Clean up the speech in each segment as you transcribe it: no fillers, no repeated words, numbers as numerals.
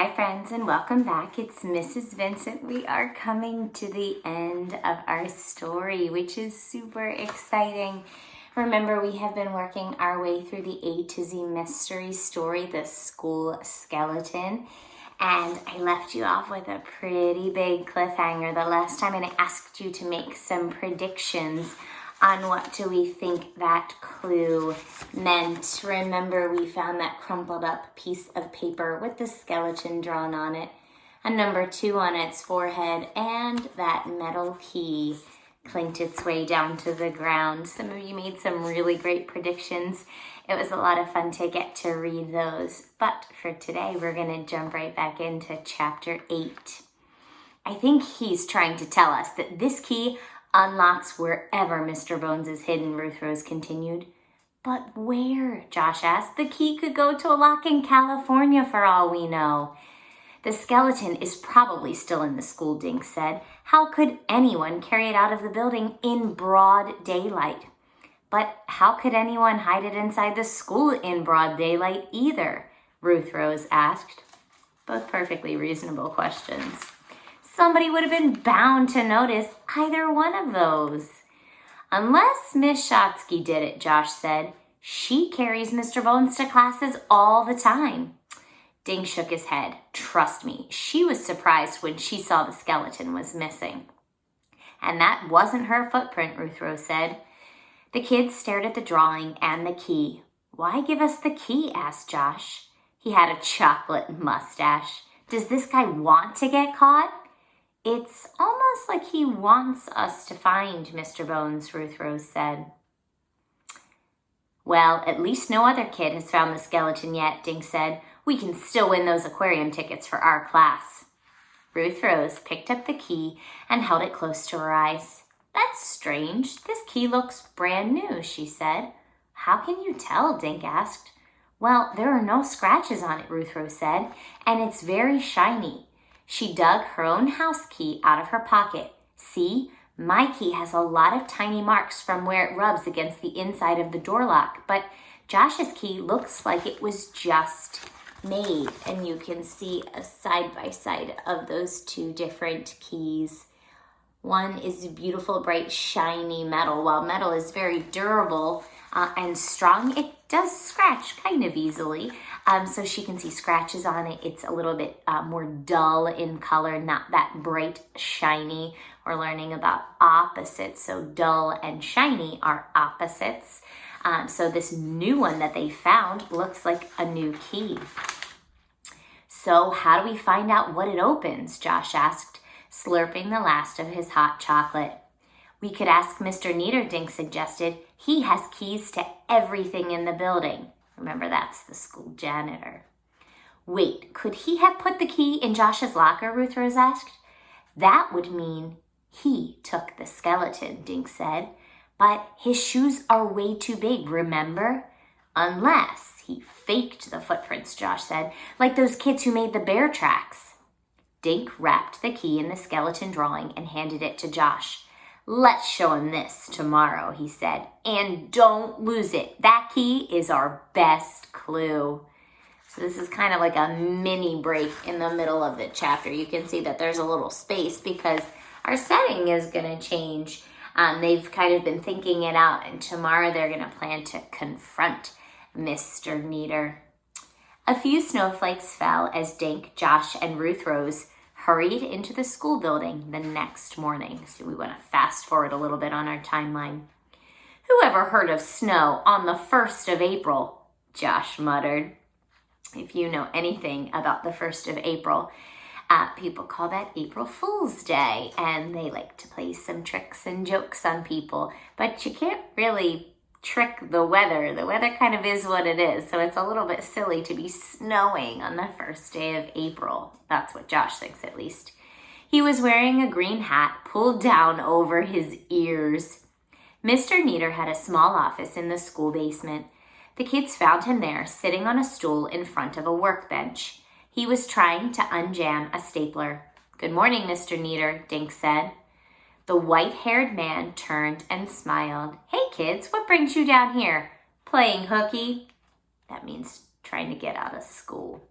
Hi friends and welcome back. It's Mrs. Vincent. We are coming to the end of our story, which is super exciting. Remember, we have been working our way through the A to Z mystery story, The School Skeleton. And I left you off with a pretty big cliffhanger the last time, and I asked you to make some predictions on what do we think that clue meant. Remember, we found that crumpled up piece of paper with the skeleton drawn on it, a number 2 on its forehead, and that metal key clinked its way down to the ground. Some of you made some really great predictions. It was a lot of fun to get to read those. But for today, we're going to jump right back into chapter 8. I think he's trying to tell us that this key unlocks wherever Mr. Bones is hidden, Ruth Rose continued. But where? Josh asked. The key could go to a lock in California for all we know. The skeleton is probably still in the school, Dink said. How could anyone carry it out of the building in broad daylight? But how could anyone hide it inside the school in broad daylight either? Ruth Rose asked. Both perfectly reasonable questions. Somebody would have been bound to notice either one of those. Unless Miss Shotsky did it, Josh said. She carries Mr. Bones to classes all the time. Dink shook his head. Trust me, she was surprised when she saw the skeleton was missing. And that wasn't her footprint, Ruth Rose said. The kids stared at the drawing and the key. Why give us the key? Asked Josh. He had a chocolate mustache. Does this guy want to get caught? It's almost like he wants us to find Mr. Bones, Ruth Rose said. Well, at least no other kid has found the skeleton yet, Dink said. We can still win those aquarium tickets for our class. Ruth Rose picked up the key and held it close to her eyes. That's strange. This key looks brand new, she said. How can you tell? Dink asked. Well, there are no scratches on it, Ruth Rose said, and it's very shiny. She dug her own house key out of her pocket. See, my key has a lot of tiny marks from where it rubs against the inside of the door lock, but Josh's key looks like it was just made. And you can see a side-by-side of those two different keys. One is beautiful, bright, shiny metal. While metal is very durable and strong, it does scratch kind of easily. So she can see scratches on it. It's a little bit more dull in color, not that bright, shiny. We're learning about opposites. So dull and shiny are opposites. So this new one that they found looks like a new key. So how do we find out what it opens? Josh asked, slurping the last of his hot chocolate. We could ask Mr. Neater, Dink suggested. He has keys to everything in the building. Remember, that's the school janitor. Wait, could he have put the key in Josh's locker? Ruth Rose asked. That would mean he took the skeleton, Dink said. But his shoes are way too big, remember? Unless he faked the footprints, Josh said, like those kids who made the bear tracks. Dink wrapped the key in the skeleton drawing and handed it to Josh. Let's show him this tomorrow, he said. And don't lose it. That key is our best clue. So this is kind of like a mini break in the middle of the chapter. You can see that there's a little space because our setting is going to change. They've kind of been thinking it out, and tomorrow they're going to plan to confront Mr. Neater. A few snowflakes fell as Dink, Josh, and Ruth Rose hurried into the school building the next morning. So we want to fast forward a little bit on our timeline. Who ever heard of snow on the 1st of April? Josh muttered. If you know anything about the 1st of April, people call that April Fool's Day, and they like to play some tricks and jokes on people. But you can't really trick the weather. The weather kind of is what it is, so it's a little bit silly to be snowing on the 1st day of April. That's what Josh thinks, at least. He was wearing a green hat pulled down over his ears. Mr. Neater had a small office in the school basement. The kids found him there, sitting on a stool in front of a workbench. He was trying to unjam a stapler. Good morning, Mr. Neater, Dink said. The white-haired man turned and smiled. Hey, kids, what brings you down here? Playing hooky. That means trying to get out of school.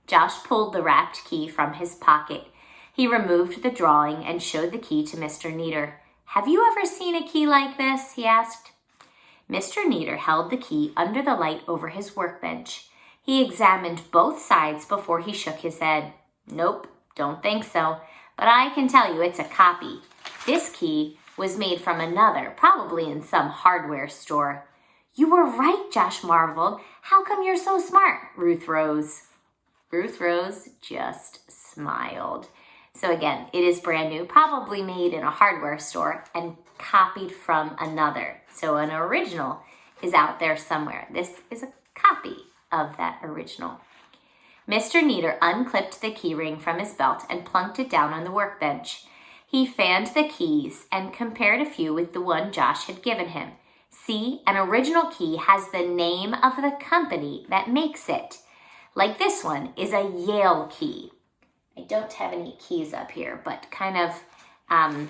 Josh pulled the wrapped key from his pocket. He removed the drawing and showed the key to Mr. Neater. "Have you ever seen a key like this?" he asked. Mr. Neater held the key under the light over his workbench. He examined both sides before he shook his head. "Nope, don't think so. But I can tell you it's a copy. This key was made from another, probably in some hardware store." "You were right," Josh marveled. "How come you're so smart?" Ruth Rose just smiled. So again, it is brand new, probably made in a hardware store and copied from another. So an original is out there somewhere. This is a copy of that original. Mr. Neater unclipped the key ring from his belt and plunked it down on the workbench. He fanned the keys and compared a few with the one Josh had given him. See, an original key has the name of the company that makes it. Like this one is a Yale key. I don't have any keys up here, but kind of, I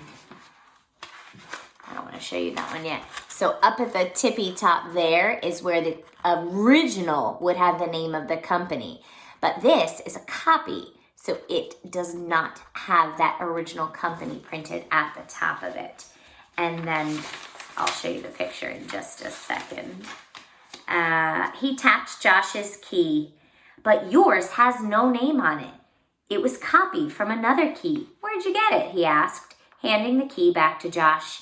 don't want to show you that one yet. So up at the tippy top there is where the original would have the name of the company. But this is a copy, so it does not have that original company printed at the top of it. And then I'll show you the picture in just a second. He tapped Josh's key, but yours has no name on it. It was copied from another key. "Where'd you get it?" he asked, handing the key back to Josh.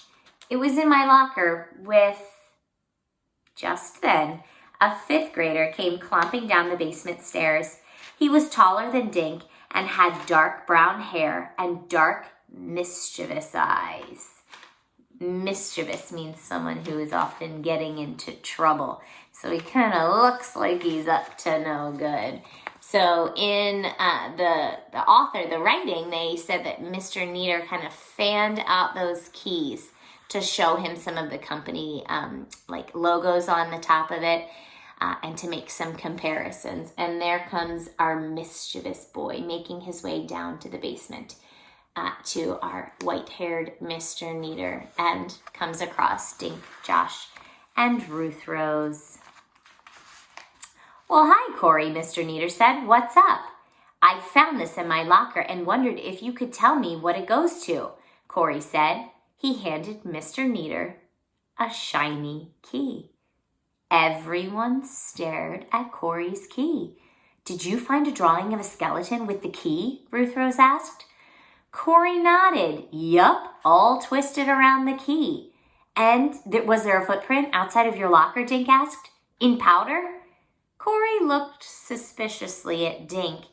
"It was in my locker with..." Just then, a fifth grader came clomping down the basement stairs. He was taller than Dink and had dark brown hair and dark, mischievous eyes. Mischievous means someone who is often getting into trouble. So he kind of looks like he's up to no good. So in the writing, they said that Mr. Neater kind of fanned out those keys to show him some of the company like logos on the top of it and to make some comparisons. And there comes our mischievous boy making his way down to the basement to our white-haired Mr. Neater and comes across Dink, Josh, and Ruth Rose. "Well, hi, Corey," Mr. Neater said. "What's up?" "I found this in my locker and wondered if you could tell me what it goes to," Corey said. He handed Mr. Neater a shiny key. Everyone stared at Corey's key. "Did you find a drawing of a skeleton with the key?" Ruth Rose asked. Corey nodded. "Yup, all twisted around the key." "And was there a footprint outside of your locker?" Dink asked. "In powder?" Corey looked suspiciously at Dink.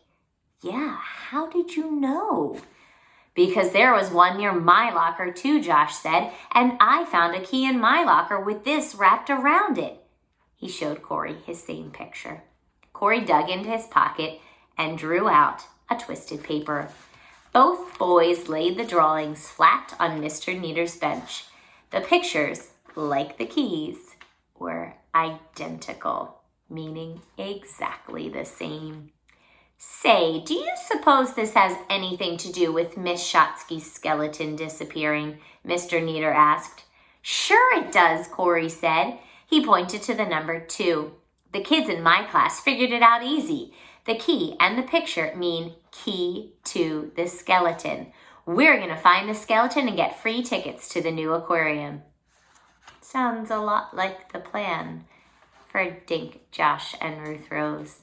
"Yeah, how did you know?" "Because there was one near my locker too," Josh said, "and I found a key in my locker with this wrapped around it." He showed Corey his same picture. Corey dug into his pocket and drew out a twisted paper. Both boys laid the drawings flat on Mr. Neater's bench. The pictures, like the keys, were identical, meaning exactly the same. "Say, do you suppose this has anything to do with Miss Shotsky's skeleton disappearing?" Mr. Neater asked. "Sure it does," Corey said. He pointed to the number 2. "The kids in my class figured it out easy. The key and the picture mean key to the skeleton. We're going to find the skeleton and get free tickets to the new aquarium." Sounds a lot like the plan for Dink, Josh, and Ruth Rose.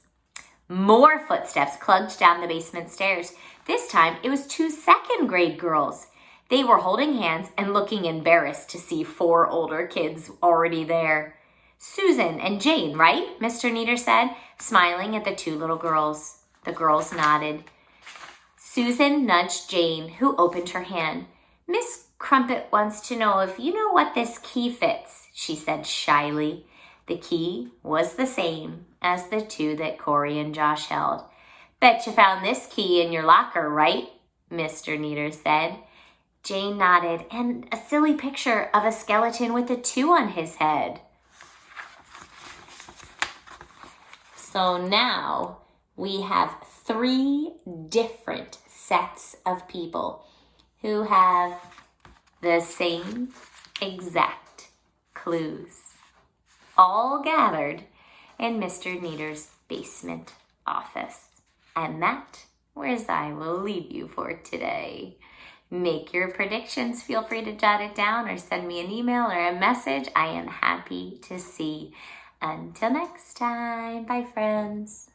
More footsteps clunked down the basement stairs. This time it was 2 second-grade girls. They were holding hands and looking embarrassed to see 4 older kids already there. "Susan and Jane, right?" Mr. Neater said, smiling at the 2 little girls. The girls nodded. Susan nudged Jane, who opened her hand. "Miss Crumpet wants to know if you know what this key fits," she said shyly. The key was the same as the 2 that Corey and Josh held. "Bet you found this key in your locker, right?" Mr. Neater said. Jane nodded, and a silly picture of a skeleton with a 2 on his head. So now we have 3 different sets of people who have the same exact clues, all gathered in Mr. Neater's basement office. And that whereas I will leave you for today. Make your predictions. Feel free to jot it down or send me an email or a message. I am happy to see. Until next time, bye friends.